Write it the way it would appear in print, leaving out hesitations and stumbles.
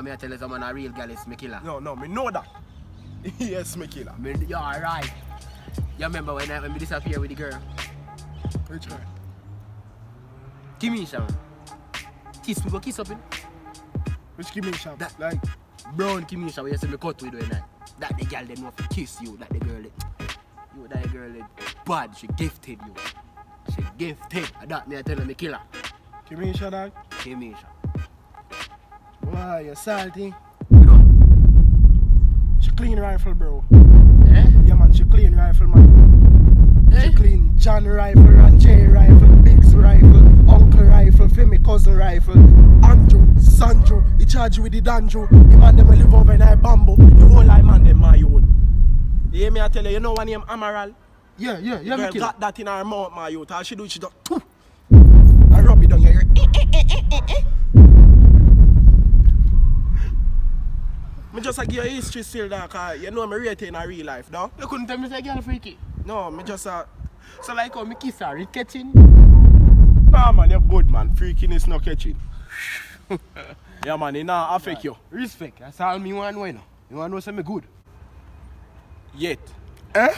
me I tell you someone a real girl is me killer. No, me know that. Yes, me killer. You alright. You remember when we disappear with the girl? Which girl? Kimisha, man. Kiss, we go kiss up in. Which Kimisha? That- Like, Brown Kimisha, where you see me cut with when that the girl them want to kiss you, that the girl that the girl bad, she gifted you. She gifted. That me I tell you me killer. Kimisha, dog. Kimisha. Why, you salty? You know? She clean rifle, bro. Eh? Yeah, man, she clean rifle, man. Eh? She clean John rifle, Ranjay rifle, Biggs rifle, Uncle rifle, Femi cousin rifle, Andrew, Sanjo, he charge you with the danjo. The man them will live over in a bamboo. The whole life man them my own. You hear me I tell you, you know one name Amaral? Yeah, Girl me killer. got that in her mouth, my youth. All she do is she just I rub it down here. Me just give you a history still, dog, cause you know me rate in a real life, no? You couldn't tell me say girl freaky. No, me just So like how me kiss her, it catching? nah man, you're good man. Freaking is not catching. Yeah man, it not affect you. Respect, that's all me want to know. You want to know say me good? Yet. Eh?